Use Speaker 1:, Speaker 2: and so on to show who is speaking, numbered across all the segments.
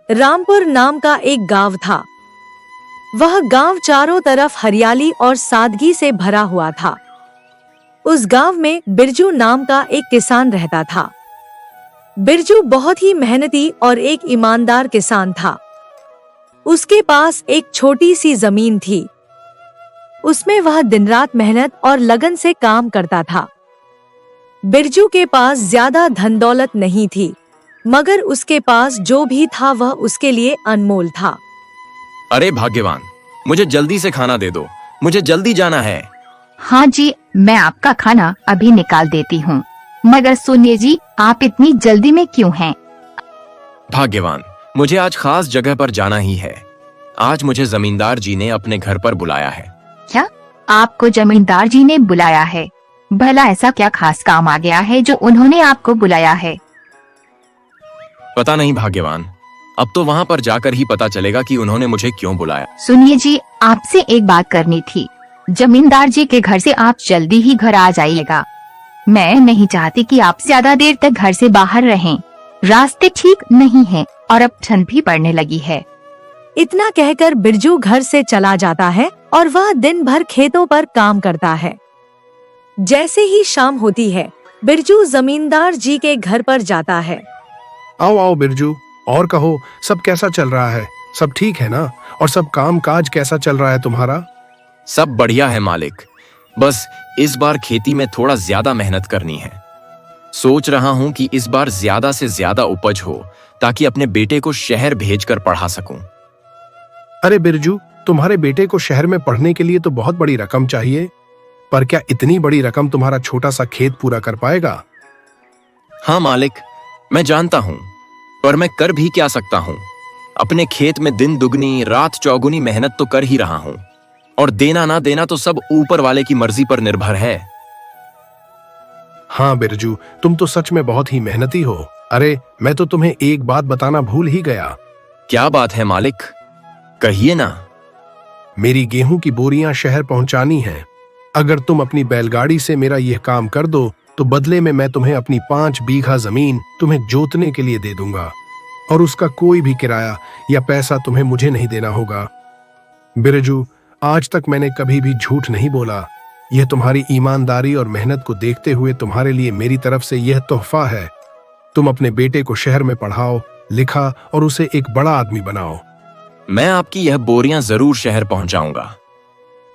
Speaker 1: रामपुर नाम का एक गांव था। वह गांव चारों तरफ हरियाली और सादगी से भरा हुआ था। उस गांव में बिरजू नाम का एक किसान रहता था। बिरजू बहुत ही मेहनती और एक ईमानदार किसान था। उसके पास एक छोटी सी जमीन थी। उसमें वह दिन रात मेहनत और लगन से काम करता था। बिरजू के पास ज्यादा धन दौलत नहीं थी, मगर उसके पास जो भी था वह उसके लिए अनमोल था।
Speaker 2: अरे भाग्यवान, मुझे जल्दी से खाना दे दो, मुझे जल्दी जाना है।
Speaker 3: हाँ जी, मैं आपका खाना अभी निकाल देती हूँ, मगर सुनिए जी, आप इतनी जल्दी में क्यों हैं?
Speaker 2: भाग्यवान, मुझे आज खास जगह पर जाना ही है। आज मुझे जमींदार जी ने अपने घर पर बुलाया है।
Speaker 3: क्या आपको जमींदार जी ने बुलाया है? भला ऐसा क्या खास काम आ गया है जो उन्होंने आपको बुलाया है?
Speaker 2: पता नहीं भाग्यवान, अब तो वहाँ पर जाकर ही पता चलेगा कि उन्होंने मुझे क्यों बुलाया।
Speaker 3: सुनिए जी, आपसे एक बात करनी थी। जमींदार जी के घर से आप जल्दी ही घर आ जाइएगा। मैं नहीं चाहती कि आप ज्यादा देर तक घर से बाहर रहें। रास्ते ठीक नहीं हैं और अब ठंड भी पड़ने लगी है।
Speaker 1: इतना कहकर बिरजू घर से चला जाता है और वह दिन भर खेतों पर काम करता है। जैसे ही शाम होती है, बिरजू जमींदार जी के घर पर जाता है।
Speaker 4: आओ आओ बिरजू, और कहो, सब कैसा चल रहा है? सब ठीक है ना? और सब काम काज कैसा चल रहा है तुम्हारा?
Speaker 2: सब बढ़िया है मालिक, बस इस बार खेती में थोड़ा ज्यादा मेहनत करनी है। सोच रहा हूँ कि इस बार ज्यादा से ज्यादा उपज हो ताकि अपने बेटे को शहर भेजकर पढ़ा सकूं।
Speaker 4: अरे बिरजू, तुम्हारे बेटे को शहर में पढ़ने के लिए तो बहुत बड़ी रकम चाहिए, पर क्या इतनी बड़ी रकम तुम्हारा छोटा सा खेत पूरा कर पाएगा?
Speaker 2: हाँ मालिक, मैं जानता हूँ, पर मैं कर भी क्या सकता हूँ। अपने खेत में दिन दुगनी रात चौगुनी मेहनत तो कर ही रहा हूँ, और देना ना देना तो सब ऊपर वाले की मर्जी पर निर्भर है।
Speaker 4: हाँ बिरजू, तुम तो सच में बहुत ही मेहनती हो। अरे मैं तो तुम्हें एक बात बताना भूल ही गया।
Speaker 2: क्या बात है मालिक, कहिए ना।
Speaker 4: मेरी गेहूं की बोरियां शहर पहुंचानी हैं। अगर तुम अपनी बैलगाड़ी से मेरा यह काम कर दो तो बदले में मैं तुम्हें अपनी 5 बीघा जमीन तुम्हें जोतने के लिए दे दूंगा, और उसका कोई भी किराया या पैसा तुम्हें मुझे नहीं देना होगा। बिरजू, आज तक मैंने कभी भी झूठ नहीं बोला। यह तुम्हारी ईमानदारी और मेहनत को देखते हुए तुम्हारे लिए मेरी तरफ से यह तोहफा है। तुम अपने बेटे को शहर में पढ़ाओ लिखा और उसे एक बड़ा आदमी बनाओ।
Speaker 2: मैं आपकी यह बोरियां जरूर शहर पहुंचाऊंगा,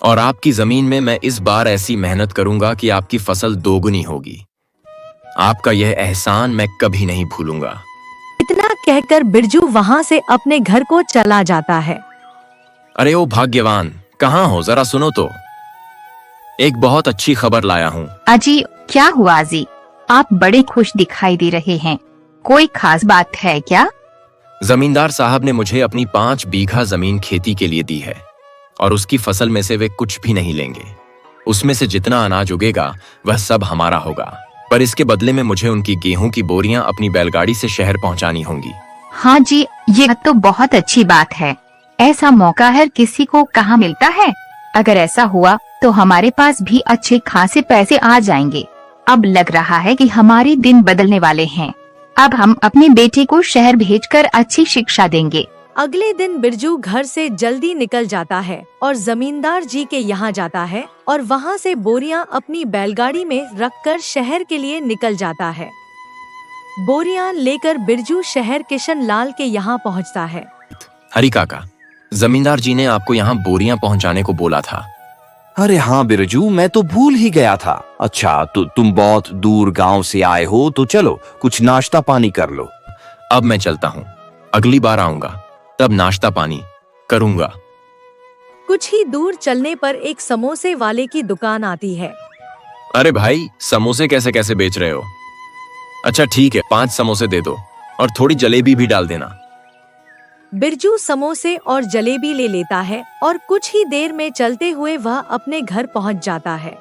Speaker 2: और आपकी जमीन में मैं इस बार ऐसी मेहनत करूंगा कि आपकी फसल दोगुनी होगी। आपका यह एहसान मैं कभी नहीं भूलूंगा।
Speaker 1: इतना कहकर बिरजू वहाँ से अपने घर को चला जाता है।
Speaker 2: अरे ओ भाग्यवान, कहाँ हो? जरा सुनो तो, एक बहुत अच्छी खबर लाया हूँ।
Speaker 3: अजी, क्या हुआ जी? आप बड़े खुश दिखाई दे रहे हैं। कोई खास बात है क्या?
Speaker 2: जमींदार साहब ने मुझे अपनी 5 बीघा जमीन खेती के लिए दी है, और उसकी फसल में से वे कुछ भी नहीं लेंगे। उसमें से जितना अनाज उगेगा वह सब हमारा होगा, पर इसके बदले में मुझे उनकी गेहूं की बोरियां अपनी बैलगाड़ी से शहर पहुंचानी होंगी।
Speaker 3: हाँ जी, ये तो बहुत अच्छी बात है। ऐसा मौका हर किसी को कहाँ मिलता है। अगर ऐसा हुआ तो हमारे पास भी अच्छे खासे पैसे आ जाएंगे। अब लग रहा है कि हमारे दिन बदलने वाले हैं। अब हम अपने बेटे को शहर भेजकर अच्छी शिक्षा देंगे।
Speaker 1: अगले दिन बिरजू घर से जल्दी निकल जाता है और जमींदार जी के यहाँ जाता है, और वहाँ से बोरियां अपनी बैलगाड़ी में रखकर शहर के लिए निकल जाता है। बोरियां लेकर बिरजू शहर किशन लाल के यहाँ पहुँचता है।
Speaker 2: हरी काका, जमींदार जी ने आपको यहाँ बोरियां पहुँचाने को बोला था।
Speaker 5: अरे हाँ बिरजू, मैं तो भूल ही गया था। अच्छा, तो तुम बहुत दूर गांव से आए हो, तो चलो कुछ नाश्ता पानी कर लो।
Speaker 2: अब मैं चलता हूँ, अगली बार आऊंगा तब नाश्ता पानी करूंगा।
Speaker 1: कुछ ही दूर चलने पर एक समोसे वाले की दुकान आती है।
Speaker 2: अरे भाई, समोसे कैसे कैसे बेच रहे हो? अच्छा ठीक है, 5 समोसे दे दो, और थोड़ी जलेबी भी डाल देना।
Speaker 1: बिरजू समोसे और जलेबी ले लेता है और कुछ ही देर में चलते हुए वह अपने घर पहुंच जाता है।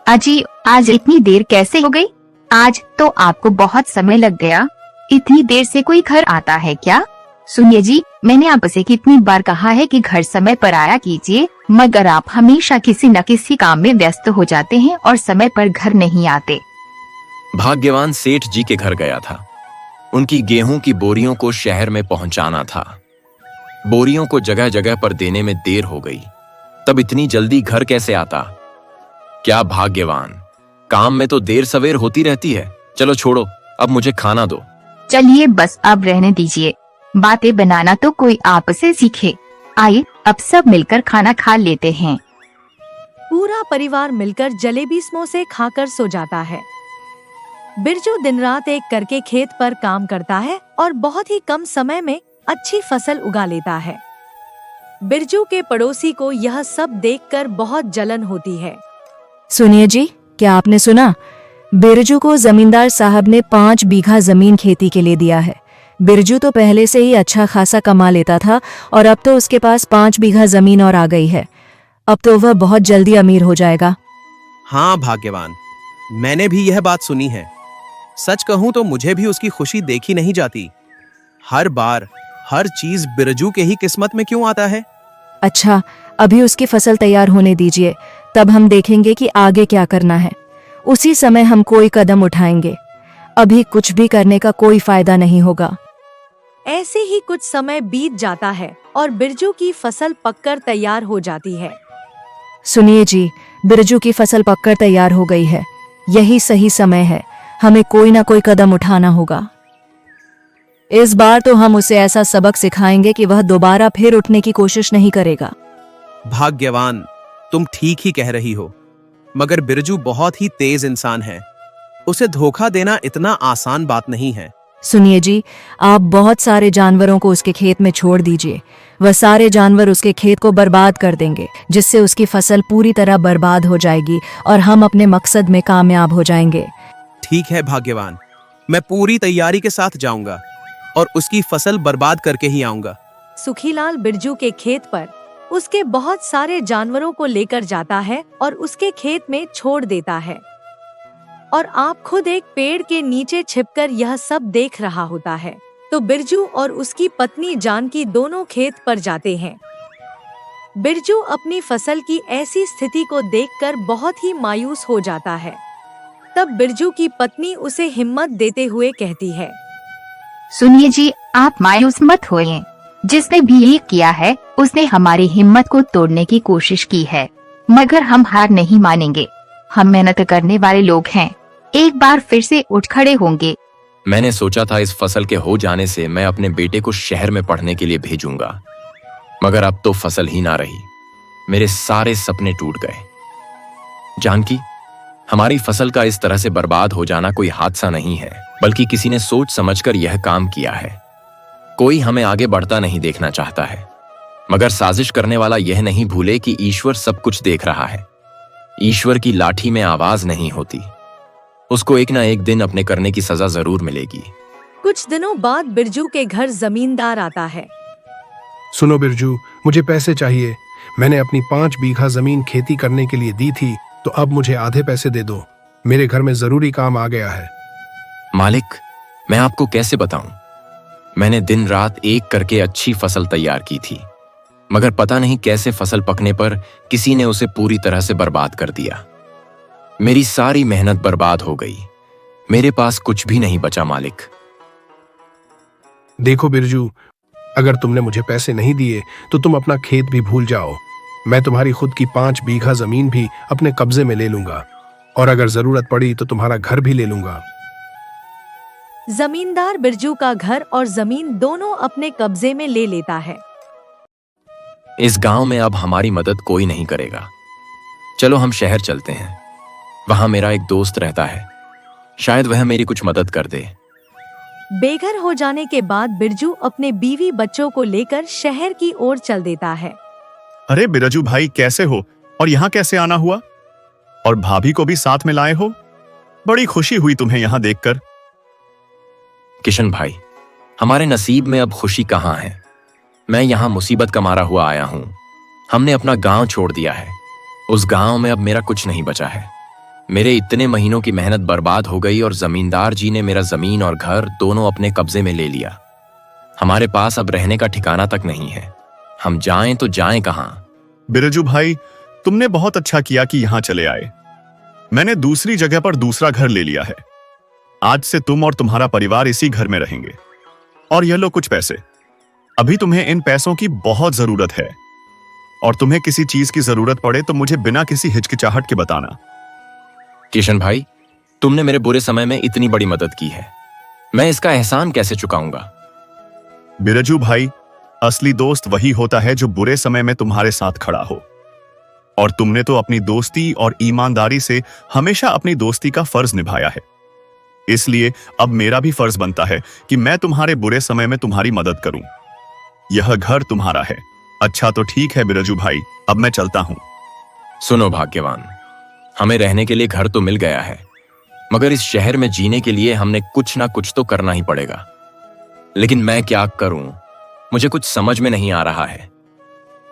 Speaker 3: अजी, आज इतनी देर कैसे हो गई? आज तो आपको बहुत समय लग गया। इतनी देर से कोई घर आता है क्या? सुनिए जी, मैंने आपसे कितनी बार कहा है कि घर समय पर आया कीजिए, मगर आप हमेशा किसी न किसी काम में व्यस्त हो जाते हैं और समय पर घर नहीं आते।
Speaker 2: भाग्यवान सेठ जी के घर गया था। उनकी गेहूं की बोरियों को शहर में पहुंचाना था। बोरियों को जगह जगह पर देने में देर हो गई। तब इतनी जल्दी घर कैसे आता? क्या भाग्यवान! काम में तो देर सवेर होती रहती है। चलो छोड़ो, अब मुझे खाना दो।
Speaker 3: चलिए बस अब रहने दीजिए, बातें बनाना तो कोई आपसे सीखे। आइए अब सब मिलकर खाना खा लेते हैं।
Speaker 1: पूरा परिवार मिलकर जलेबी समोसे खाकर सो जाता है। बिरजू दिन रात एक करके खेत पर काम करता है और बहुत ही कम समय में अच्छी फसल उगा लेता है। बिरजू के पड़ोसी को यह सब देखकर बहुत जलन होती है।
Speaker 6: सुनिए जी, क्या आपने सुना? बिरजू को जमींदार साहब ने 5 बीघा जमीन खेती के लिए दिया है। बिरजू तो पहले से ही अच्छा खासा कमा लेता था और अब तो उसके पास 5 बीघा जमीन और आ गई है। अब तो वह बहुत जल्दी अमीर हो जाएगा।
Speaker 7: हाँ भाग्यवान, मैंने भी यह बात सुनी है। सच कहूं तो मुझे भी उसकी खुशी देखी नहीं जाती। हर बार हर चीज बिरजू के ही किस्मत में क्यों आता है?
Speaker 6: अच्छा, अभी उसकी फसल तैयार होने दीजिए, तब हम देखेंगे कि आगे क्या करना है। उसी समय हम कोई कदम उठाएंगे। अभी कुछ भी करने का कोई फायदा नहीं होगा।
Speaker 1: ऐसे ही कुछ समय बीत जाता है और बिरजू की फसल पककर तैयार हो जाती है।
Speaker 6: सुनिए जी, बिरजू की फसल पककर तैयार हो गई है। यही सही समय है, हमें कोई ना कोई कदम उठाना होगा। इस बार तो हम उसे ऐसा सबक सिखाएंगे कि वह दोबारा फिर उठने की कोशिश नहीं करेगा।
Speaker 7: भाग्यवान, तुम ठीक ही कह रही हो, मगर बिरजू बहुत ही तेज इंसान है। उसे धोखा देना इतना आसान बात नहीं है।
Speaker 6: सुनिए जी, आप बहुत सारे जानवरों को उसके खेत में छोड़ दीजिए। वह सारे जानवर उसके खेत को बर्बाद कर देंगे, जिससे उसकी फसल पूरी तरह बर्बाद हो जाएगी और हम अपने मकसद में कामयाब हो जाएंगे।
Speaker 7: ठीक है भाग्यवान, मैं पूरी तैयारी के साथ जाऊंगा और उसकी फसल बर्बाद करके ही आऊंगा।
Speaker 1: सुखीलाल बिरजू के खेत पर उसके बहुत सारे जानवरों को लेकर जाता है और उसके खेत में छोड़ देता है। और आप खुद एक पेड़ के नीचे छिपकर यह सब देख रहा होता है। तो बिरजू और उसकी पत्नी जानकी दोनों खेत पर जाते हैं। बिरजू अपनी फसल की ऐसी स्थिति को देखकर बहुत ही मायूस हो जाता है। तब बिरजू की पत्नी उसे हिम्मत देते हुए कहती है,
Speaker 3: सुनिए जी, आप मायूस मत होइए। जिसने भी ये किया है उसने हमारी हिम्मत को तोड़ने की कोशिश की है, मगर हम हार नहीं मानेंगे। हम मेहनत करने वाले लोग हैं, एक बार फिर से उठ खड़े होंगे।
Speaker 2: मैंने सोचा था इस फसल के हो जाने से मैं अपने बेटे को शहर में पढ़ने के लिए भेजूंगा, मगर अब तो फसल ही ना रही। मेरे सारे सपने टूट गए। जानकी, हमारी फसल का इस तरह से बर्बाद हो जाना कोई हादसा नहीं है, बल्कि किसी ने सोच समझकर यह काम किया है। कोई हमें आगे बढ़ता नहीं देखना चाहता है, मगर साजिश करने वाला यह नहीं भूले कि ईश्वर सब कुछ देख रहा है। ईश्वर की लाठी में आवाज नहीं होती। उसको एक ना एक दिन अपने करने की सजा जरूर मिलेगी।
Speaker 1: कुछ दिनों बाद बिरजू के घर जमींदार आता है।
Speaker 4: सुनो बिरजू, मुझे पैसे चाहिए। मैंने अपनी 5 बीघा जमीन खेती करने के लिए दी थी, तो अब मुझे आधे पैसे दे दो। मेरे घर में जरूरी काम आ गया है।
Speaker 2: मालिक, मैं आपको कैसे बताऊं? मैंने दिन रात एक करके अच्छी फसल तैयार की थी, मगर पता नहीं कैसे फसल पकने पर किसी ने उसे पूरी तरह से बर्बाद कर दिया। मेरी सारी मेहनत बर्बाद हो गई। मेरे पास कुछ भी नहीं बचा मालिक।
Speaker 4: देखो बिरजू, अगर तुमने मुझे पैसे नहीं दिए तो तुम अपना खेत भी भूल जाओ। मैं तुम्हारी खुद की 5 बीघा जमीन भी अपने कब्जे में ले लूंगा, और अगर जरूरत पड़ी तो तुम्हारा घर भी ले लूंगा।
Speaker 1: जमींदार बिरजू का घर और जमीन दोनों अपने कब्जे में ले लेता है।
Speaker 2: इस गांव में अब हमारी मदद कोई नहीं करेगा। चलो हम शहर चलते हैं। वहां मेरा एक दोस्त रहता है, शायद वह मेरी कुछ मदद कर दे।
Speaker 1: बेघर हो जाने के बाद बिरजू अपने बीवी बच्चों को लेकर शहर की ओर चल देता है।
Speaker 8: अरे बिरजू भाई, कैसे हो और यहाँ कैसे आना हुआ? और भाभी को भी साथ में लाए हो? बड़ी खुशी हुई तुम्हें यहाँ देखकर।
Speaker 2: किशन भाई, हमारे नसीब में अब खुशी कहाँ है? मैं यहाँ मुसीबत का मारा हुआ आया हूँ। हमने अपना गांव छोड़ दिया है। उस गांव में अब मेरा कुछ नहीं बचा है। मेरे इतने महीनों की मेहनत बर्बाद हो गई और जमींदार जी ने मेरा जमीन और घर दोनों अपने कब्जे में ले लिया। हमारे पास अब रहने का ठिकाना तक नहीं है। हम जाएं तो जाएं कहां?
Speaker 8: बिरजू भाई, तुमने बहुत अच्छा किया कि यहाँ चले आए। मैंने दूसरी जगह पर दूसरा घर ले लिया है। आज से तुम और तुम्हारा परिवार इसी घर में रहेंगे। और ये लो कुछ पैसे। अभी तुम्हें इन पैसों की बहुत जरूरत है, और तुम्हें किसी चीज की जरूरत पड़े तो मुझे बिना किसी हिचकिचाहट के बताना।
Speaker 2: किशन भाई, तुमने मेरे बुरे समय में इतनी बड़ी मदद की है, मैं इसका एहसान कैसे चुकाऊंगा?
Speaker 8: बिरजू भाई, असली दोस्त वही होता है जो बुरे समय में तुम्हारे साथ खड़ा हो। और तुमने तो अपनी दोस्ती और ईमानदारी से हमेशा अपनी दोस्ती का फर्ज निभाया है। इसलिए अब मेरा भी फर्ज बनता है कि मैं तुम्हारे बुरे समय में तुम्हारी मदद करूं। यह घर तुम्हारा है। अच्छा तो ठीक है बिरजू भाई, अब मैं चलता हूं।
Speaker 2: सुनो भाग्यवान, हमें रहने के लिए घर तो मिल गया है, मगर इस शहर में जीने के लिए हमने कुछ ना कुछ तो करना ही पड़ेगा। लेकिन मैं क्या करूं, मुझे कुछ समझ में नहीं आ रहा है।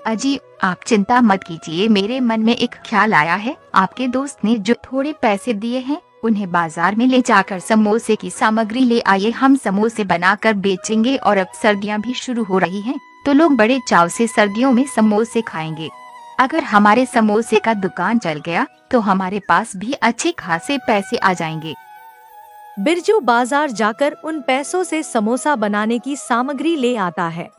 Speaker 3: अजी, आप चिंता मत कीजिए, मेरे मन में एक ख्याल आया है। आपके दोस्त ने जो थोड़े पैसे दिए हैं उन्हें बाजार में ले जाकर समोसे की सामग्री ले आइए। हम समोसे बनाकर बेचेंगे और अब सर्दियां भी शुरू हो रही हैं, तो लोग बड़े चाव से सर्दियों में समोसे खाएंगे। अगर हमारे समोसे का दुकान चल गया तो हमारे पास भी अच्छे खासे पैसे आ जाएंगे।
Speaker 1: बिरजू बाजार जाकर उन पैसों से समोसा बनाने की सामग्री ले आता है।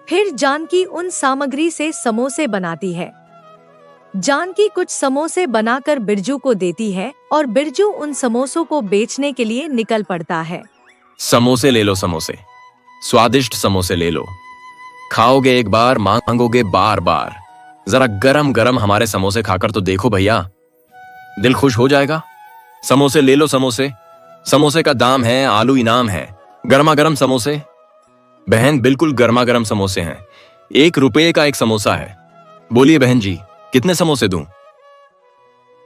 Speaker 1: फिर जानकी उन सामग्री से समोसे बनाती है। जानकी कुछ समोसे बनाकर बिरजू को देती है और बिरजू उन समोसों को बेचने के लिए निकल पड़ता है।
Speaker 2: समोसे ले लो, समोसे, स्वादिष्ट समोसे ले लो। खाओगे एक बार, मांगोगे बार बार। जरा गरम गरम हमारे समोसे खाकर तो देखो भैया, दिल खुश हो जाएगा। समोसे ले लो, समोसे। समोसे का दाम है, आलू इनाम है। गर्मा गर्म समोसे बहन, बिल्कुल गर्मा गर्म समोसे हैं। 1 रुपये का एक समोसा है। बोलिए बहन जी, कितने समोसे दूं?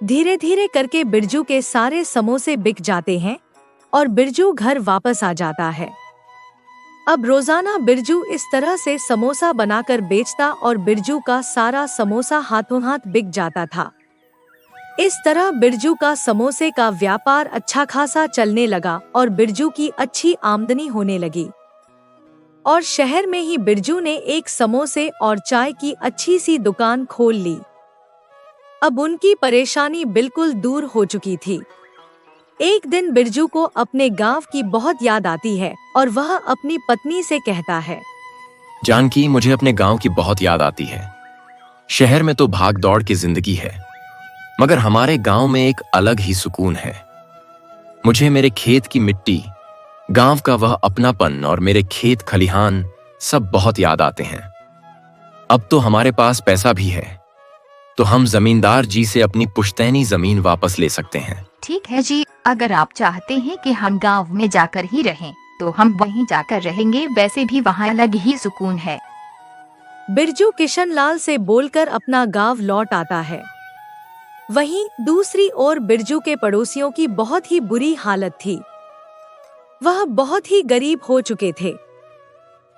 Speaker 1: धीरे धीरे करके बिरजू के सारे समोसे बिक जाते हैं और बिरजू घर वापस आ जाता है। अब रोजाना बिरजू इस तरह से समोसा बनाकर बेचता और बिरजू का सारा समोसा हाथों हाथ बिक जाता था। इस तरह बिरजू का समोसे का व्यापार अच्छा खासा चलने लगा और बिरजू की अच्छी आमदनी होने लगी। और शहर में ही बिरजू ने एक समोसे और चाय की अच्छी सी दुकान खोल ली। अब उनकी परेशानी बिल्कुल दूर हो चुकी थी। एक दिन बिरजू को अपने गांव की बहुत याद आती है और वह अपनी पत्नी से कहता है,
Speaker 2: जानकी, मुझे अपने गांव की बहुत याद आती है। शहर में तो भाग दौड़ की जिंदगी है, मगर हमारे गांव में एक अलग ही सुकून है। मुझे मेरे खेत की मिट्टी, गांव का वह अपनापन और मेरे खेत खलिहान सब बहुत याद आते हैं। अब तो हमारे पास पैसा भी है, तो हम जमींदार जी से अपनी पुश्तैनी जमीन वापस ले सकते हैं।
Speaker 3: ठीक है जी, अगर आप चाहते हैं कि हम गांव में जाकर ही रहें तो हम वहीं जाकर रहेंगे। वैसे भी वहाँ अलग ही सुकून है।
Speaker 1: बिरजू किशनलाल से बोलकर अपना गांव लौट आता है। वहीं दूसरी ओर बिरजू के पड़ोसियों की बहुत ही बुरी हालत थी। वह बहुत ही गरीब हो चुके थे।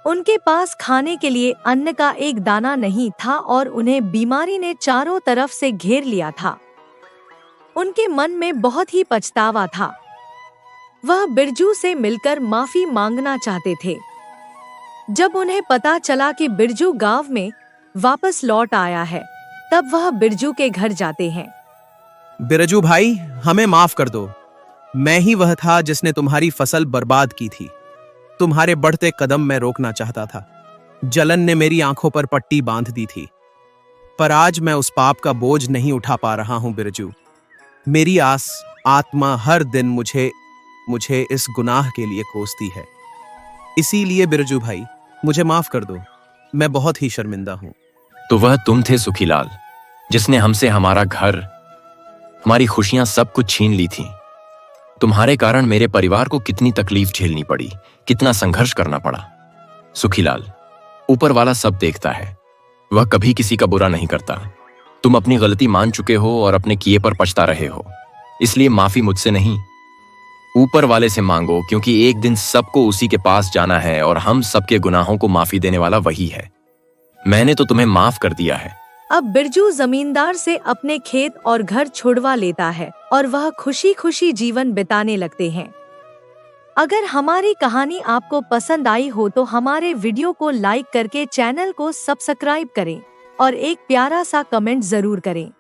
Speaker 1: उनके पास खाने के लिए अन्न का एक दाना नहीं था और उन्हें बीमारी ने चारों तरफ से घेर लिया था। उनके मन में बहुत ही पछतावा था। वह बिरजू से मिलकर माफी मांगना चाहते थे। जब उन्हें पता चला कि बिरजू गांव में वापस लौट आया है, तब वह बिरजू के घर जाते हैं।
Speaker 7: बिरजू भाई, हमें माफ कर दो। मैं ही वह था जिसने तुम्हारी फसल बर्बाद की थी। तुम्हारे बढ़ते कदम मैं रोकना चाहता था। जलन ने मेरी आंखों पर पट्टी बांध दी थी, पर आज मैं उस पाप का बोझ नहीं उठा पा रहा हूं बिरजू। मेरी आत्मा हर दिन मुझे इस गुनाह के लिए कोसती है। इसीलिए बिरजू भाई, मुझे माफ कर दो। मैं बहुत ही शर्मिंदा हूं।
Speaker 2: तो वह तुम थे सुखीलाल, जिसने हमसे हमारा घर, हमारी खुशियां सब कुछ छीन ली थी। तुम्हारे कारण मेरे परिवार को कितनी तकलीफ झेलनी पड़ी, कितना संघर्ष करना पड़ा। सुखीलाल, ऊपर वाला सब देखता है, वह कभी किसी का बुरा नहीं करता। तुम अपनी गलती मान चुके हो और अपने किए पर पछता रहे हो, इसलिए माफी मुझसे नहीं, ऊपर वाले से मांगो, क्योंकि एक दिन सबको उसी के पास जाना है और हम सबके गुनाहों को माफी देने वाला वही है। मैंने तो तुम्हें माफ कर दिया है।
Speaker 1: अब बिरजू जमींदार से अपने खेत और घर छुड़वा लेता है और वह खुशी खुशी जीवन बिताने लगते हैं। अगर हमारी कहानी आपको पसंद आई हो तो हमारे वीडियो को लाइक करके चैनल को सब्सक्राइब करें और एक प्यारा सा कमेंट जरूर करें।